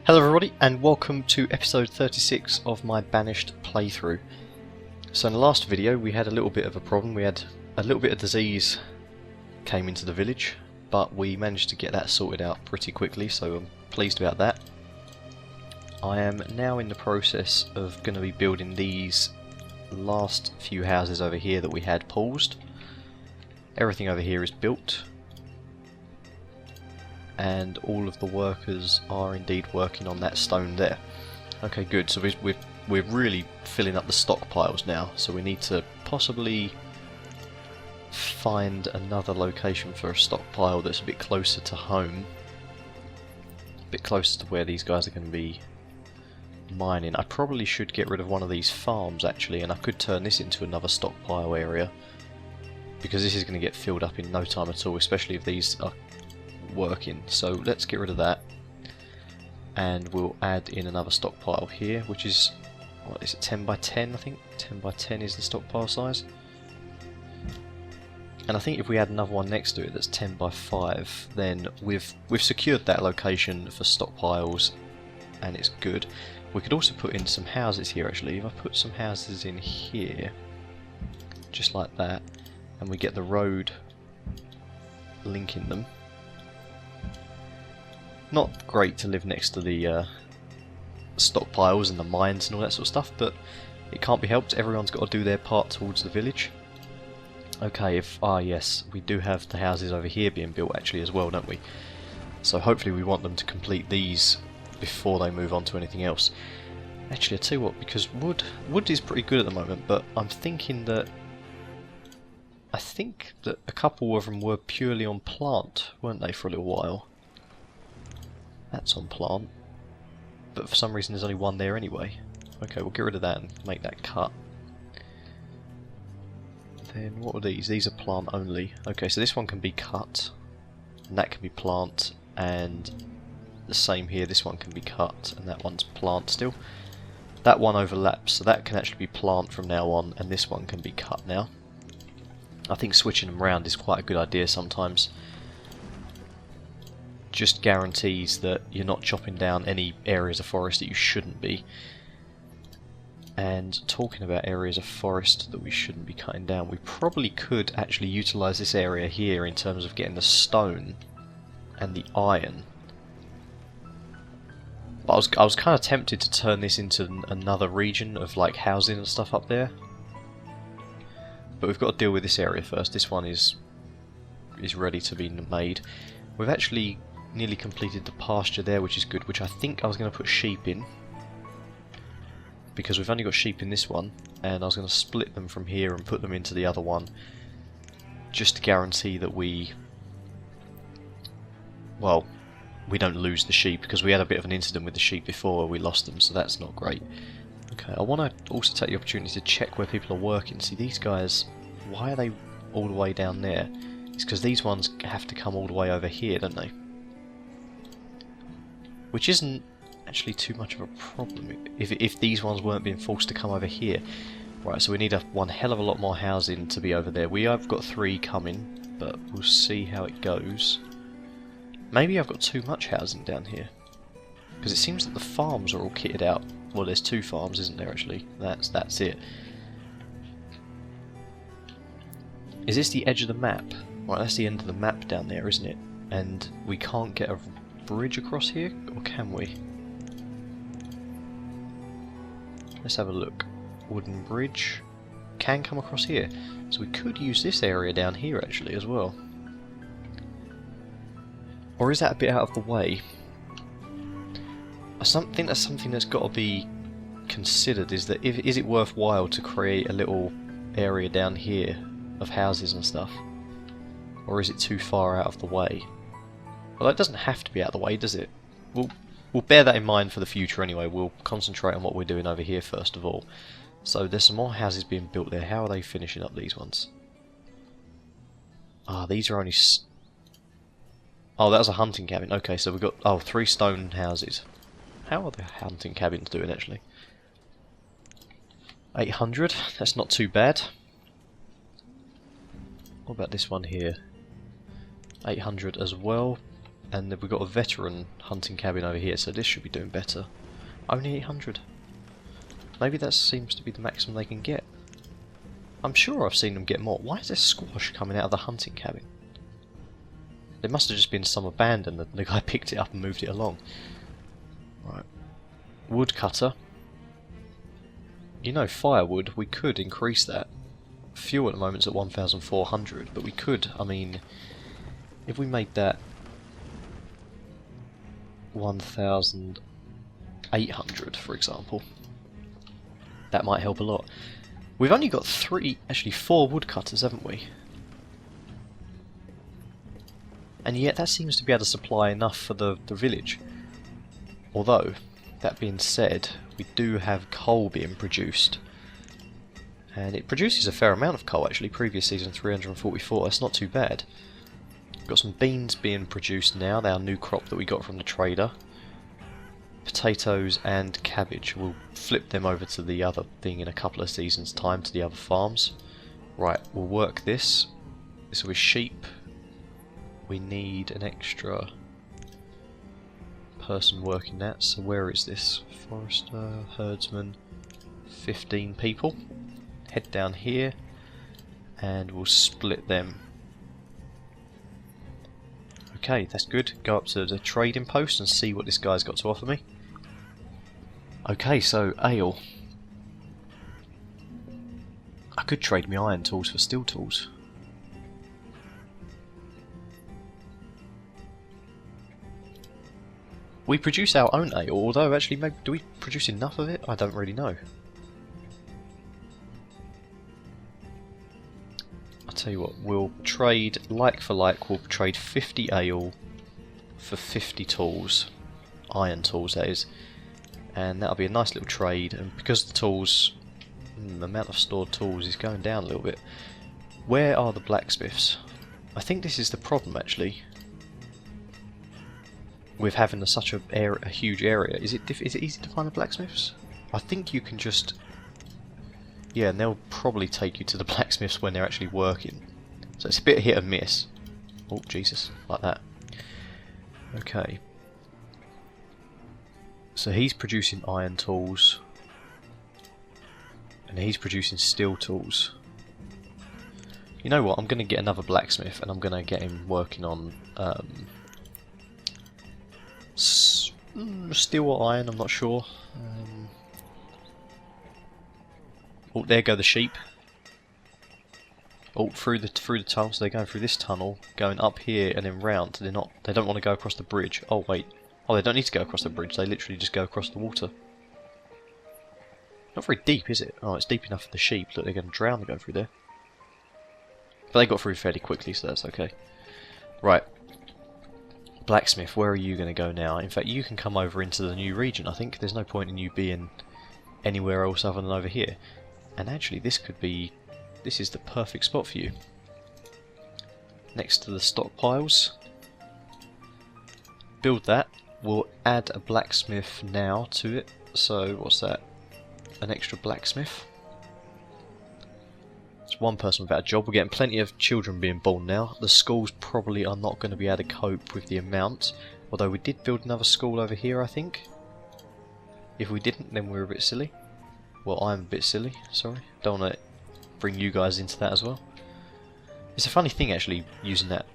Hello everybody and welcome to episode 36 of my Banished playthrough. So in the last video we had a little bit of a problem. We had a little bit of disease came into the village, but we managed to get that sorted out pretty quickly, so I'm pleased about that. I am now in the process of going to be building these last few houses over here that we had paused. Everything over here is built, and all of the workers are indeed working on that stone there. Okay, good. So we're really filling up the stockpiles now, so we need to possibly find another location for a stockpile that's a bit closer to home, a bit closer to where these guys are going to be mining. I probably should get rid of one of these farms actually, and I could turn this into another stockpile area, because this is going to get filled up in no time at all, especially if these are working. So let's get rid of that, and we'll add in another stockpile here, which is, what is it, 10 by 10 I think? 10 by 10 is the stockpile size. And I think if we add another one next to it that's 10 by 5, then we've secured that location for stockpiles, and it's good. We could also put in some houses here actually. If I put some houses in here, just like that, and we get the road linking them. Not great to live next to the stockpiles and the mines and all that sort of stuff, but it can't be helped. Everyone's got to do their part towards the village. Okay, yes, we do have the houses over here being built actually as well, don't we? So hopefully we want them to complete these before they move on to anything else. Actually, I tell you what, because wood is pretty good at the moment, but I'm thinking that I think that a couple of them were purely on plant, weren't they, for a little while? That's on plant, but for some reason there's only one there anyway. Okay, we'll get rid of that and make that cut. Then what are these? These are plant only. Okay, so this one can be cut, and that can be plant, and the same here, this one can be cut, and that one's plant still. That one overlaps, so that can actually be plant from now on, and this one can be cut now. I think switching them around is quite a good idea sometimes. Just guarantees that you're not chopping down any areas of forest that you shouldn't be. And talking about areas of forest that we shouldn't be cutting down, we probably could actually utilise this area here in terms of getting the stone and the iron. But I was kind of tempted to turn this into another region of like housing and stuff up there. But we've got to deal with this area first. This one is ready to be made. We've actually nearly completed the pasture there, which is good, which I think I was going to put sheep in, because we've only got sheep in this one, and I was going to split them from here and put them into the other one, just to guarantee that we don't lose the sheep, because we had a bit of an incident with the sheep before where we lost them, so that's not great. Okay, I want to also take the opportunity to check where people are working. See, these guys, why are they all the way down there? It's because these ones have to come all the way over here, don't they? Which isn't actually too much of a problem if these ones weren't being forced to come over here. Right, so we need one hell of a lot more housing to be over there. We have got 3 coming, but we'll see how it goes. Maybe I've got too much housing down here, because it seems that the farms are all kitted out. Well, there's 2 farms, isn't there, actually? That's it. Is this the edge of the map? Right, that's the end of the map down there, isn't it? And we can't get a bridge across here, or can we? Let's have a look. Wooden bridge can come across here, so we could use this area down here actually as well. Or is that a bit out of the way? I think that's something that's got to be considered, is that is it worthwhile to create a little area down here of houses and stuff, or is it too far out of the way? Well, that doesn't have to be out of the way, does it? We'll bear that in mind for the future anyway. We'll concentrate on what we're doing over here first of all. So there's some more houses being built there. How are they finishing up these ones? Ah, these are only... Oh, that was a hunting cabin. Okay, so we've got 3 stone houses. How are the hunting cabins doing actually? 800, that's not too bad. What about this one here? 800 as well. And then we've got a veteran hunting cabin over here, so this should be doing better. Only 800. Maybe that seems to be the maximum they can get. I'm sure I've seen them get more. Why is there squash coming out of the hunting cabin? There must have just been some abandoned and the guy picked it up and moved it along. Right. Woodcutter. You know, firewood, we could increase that. Fuel at the moment's at 1,400, but we could, I mean, if we made that 1,800, for example, that might help a lot. We've only got 4 woodcutters, haven't we? And yet that seems to be able to supply enough for the village. Although, that being said, we do have coal being produced. And it produces a fair amount of coal actually, previous season 344, that's not too bad. We've got some beans being produced now, our new crop that we got from the trader. Potatoes and cabbage, we'll flip them over to the other thing in a couple of seasons time, to the other farms. Right, we'll work this. This will be sheep. We need an extra person working that, so where is this? Forester, herdsman, 15 people. Head down here and we'll split them. Okay, that's good. Go up to the trading post and see what this guy's got to offer me. Okay, so ale. I could trade me iron tools for steel tools. We produce our own ale, although actually, maybe, do we produce enough of it? I don't really know. I'll tell you what, we'll trade, like for like, we'll trade 50 ale for 50 tools. Iron tools, that is. And that'll be a nice little trade, and because the tools, the amount of stored tools is going down a little bit. Where are the blacksmiths? I think this is the problem actually, with having such a huge area. Is it easy to find the blacksmiths? I think you can just... Yeah, and they'll probably take you to the blacksmiths when they're actually working. So it's a bit hit and miss. Oh, Jesus, like that. Okay. So he's producing iron tools. And he's producing steel tools. You know what, I'm going to get another blacksmith and I'm going to get him working on steel or iron, I'm not sure. Oh, there go the sheep. Oh, through the tunnel, so they're going through this tunnel, going up here and then round. They don't want to go across the bridge. Oh wait, oh they don't need to go across the bridge. They literally just go across the water. Not very deep, is it? Oh, it's deep enough for the sheep. Look, they're going to drown going through there. But they got through fairly quickly, so that's okay. Right. Blacksmith, where are you going to go now? In fact, you can come over into the new region, I think. There's no point in you being anywhere else other than over here. And actually, this is the perfect spot for you. Next to the stockpiles. Build that. We'll add a blacksmith now to it. So, what's that? An extra blacksmith. It's one person without a job. We're getting plenty of children being born now. The schools probably are not going to be able to cope with the amount. Although we did build another school over here, I think. If we didn't, then we're a bit silly. Well, I'm a bit silly, sorry. Don't want to bring you guys into that as well. It's a funny thing actually, using that,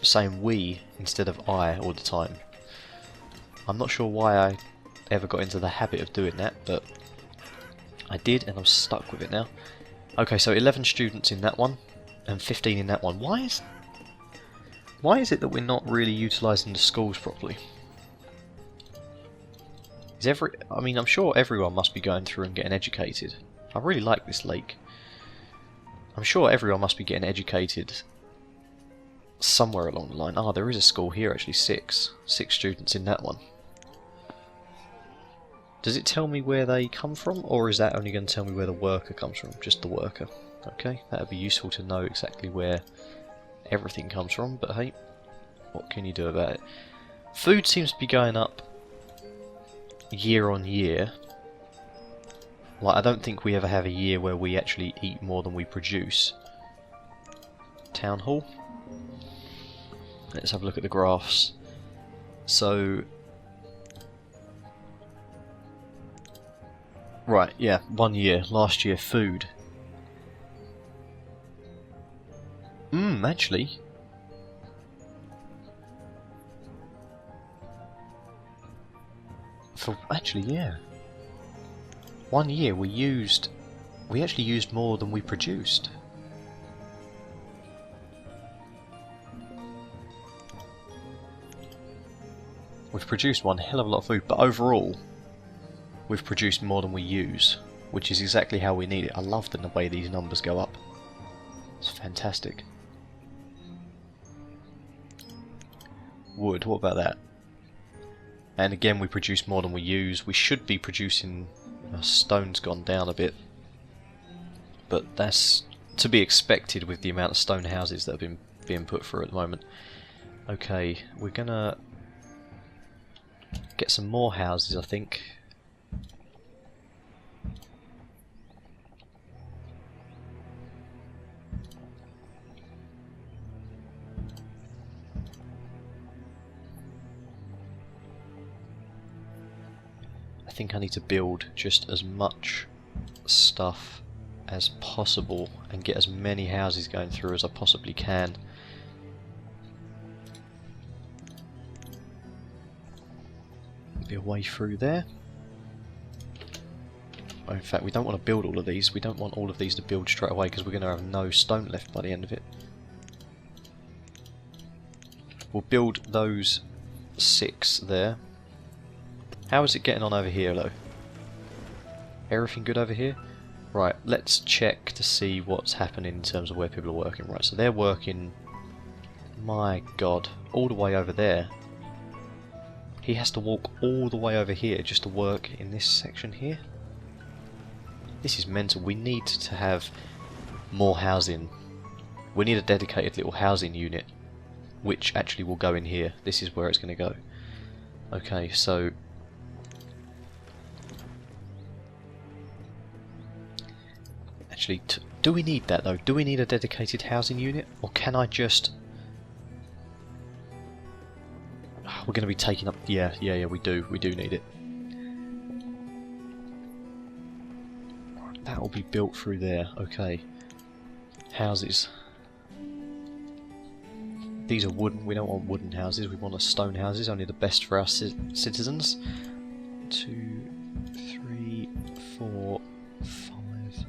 saying we instead of I all the time. I'm not sure why I ever got into the habit of doing that, but I did and I'm stuck with it now. Okay, so 11 students in that one, and 15 in that one. Why is it that we're not really utilising the schools properly? I mean, I'm sure everyone must be going through and getting educated. I really like this lake. I'm sure everyone must be getting educated somewhere along the line. Ah, there is a school here actually, 6 students in that one. Does it tell me where they come from, or is that only going to tell me where the worker comes from? Just the worker. Okay, that would be useful to know exactly where everything comes from, but hey, what can you do about it? Food seems to be going up year on year. Like, I don't think we ever have a year where we actually eat more than we produce. Town hall. Let's have a look at the graphs. So, right, yeah, 1 year. Last year, food. Actually. Actually, yeah. 1 year we actually used more than we produced. We've produced one hell of a lot of food, but overall, we've produced more than we use, which is exactly how we need it. I love the way these numbers go up. It's fantastic. Wood, what about that? And again, we produce more than we use. We should be producing... stone's gone down a bit, but that's to be expected with the amount of stone houses that have been being put through at the moment. Okay, we're gonna get some more houses, I think. I think I need to build just as much stuff as possible and get as many houses going through as I possibly can. Be a way through there. Oh, in fact, we don't want to build all of these. We don't want all of these to build straight away because we're going to have no stone left by the end of it. We'll build those 6 there. How is it getting on over here, though? Everything good over here? Right, let's check to see what's happening in terms of where people are working. Right, so they're working, my god, all the way over there. He has to walk all the way over here just to work in this section here. This is mental. We need to have more housing. We need a dedicated little housing unit, which actually will go in here. This is where it's going to go. Okay, so... actually, do we need that though? Do we need a dedicated housing unit? Or can I just... we're going to be taking up... yeah, we do need it. That will be built through there, okay. Houses. These are wooden, we don't want wooden houses, we want stone houses, only the best for our citizens. 2, 3, 4, 5,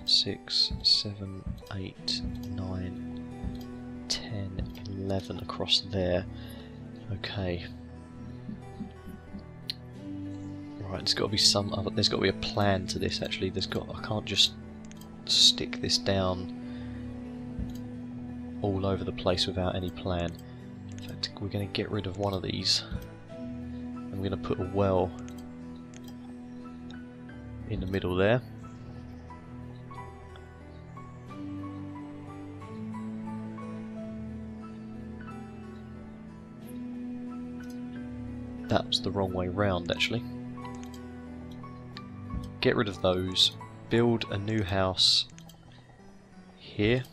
6, 7, 8, 9, 10, 11 across there. Okay. Right, there's got to be some other, there's got to be a plan to this actually. I can't just stick this down all over the place without any plan. In fact, we're going to get rid of one of these and we're going to put a well in the middle there. That was the wrong way round actually. Get rid of those, build a new house here.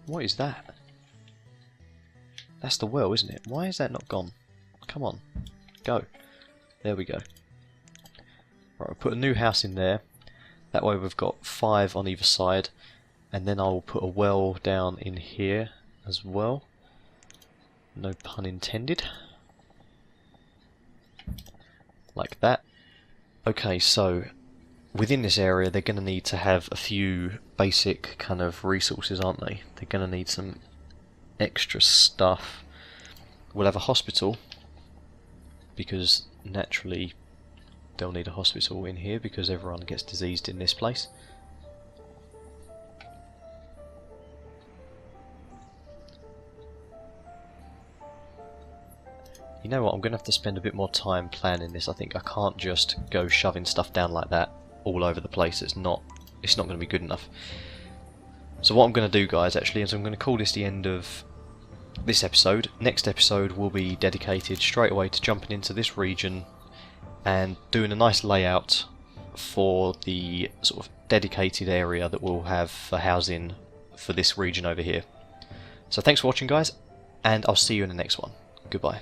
What is that? That's the well, isn't it? Why is that not gone? Come on, go. There we go. Right, we'll put a new house in there. That way we've got 5 on either side. And then I will put a well down in here as well. No pun intended. Like that. Okay, so within this area they're going to need to have a few basic kind of resources, aren't they? They're going to need some extra stuff. We'll have a hospital, because naturally they'll need a hospital in here because everyone gets diseased in this place. You know what, I'm going to have to spend a bit more time planning this. I think I can't just go shoving stuff down like that all over the place. It's not going to be good enough. So what I'm going to do, guys, actually, is I'm going to call this the end of this episode. Next episode will be dedicated straight away to jumping into this region and doing a nice layout for the sort of dedicated area that we'll have for housing for this region over here. So thanks for watching, guys, and I'll see you in the next one. Goodbye.